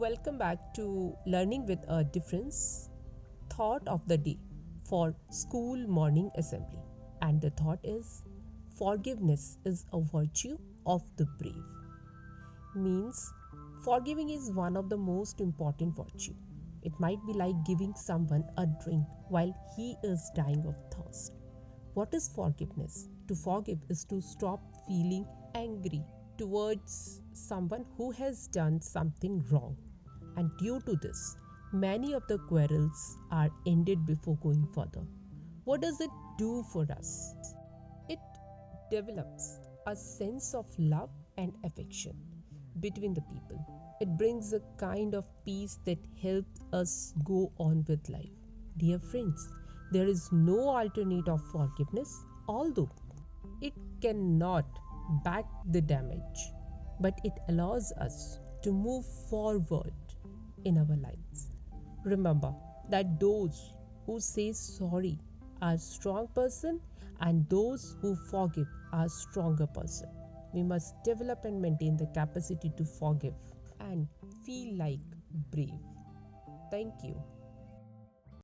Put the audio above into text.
Welcome back to Learning with a Difference. Thought of the day for school morning assembly. And the thought is forgiveness is a virtue of the brave. Means forgiving is one of the most important virtue. It might be like giving someone a drink while he is dying of thirst. What is forgiveness? To forgive is to stop feeling angry towards someone who has done something wrong. And due to this, many of the quarrels are ended before going further. What does it do for us? It develops a sense of love and affection between the people. It brings a kind of peace that helps us go on with life. Dear friends, there is no alternate of forgiveness, although it cannot back the damage, but it allows us to move forward in our lives. Remember that those who say sorry are strong person and those who forgive are stronger person. We must develop and maintain the capacity to forgive and feel like brave. Thank you.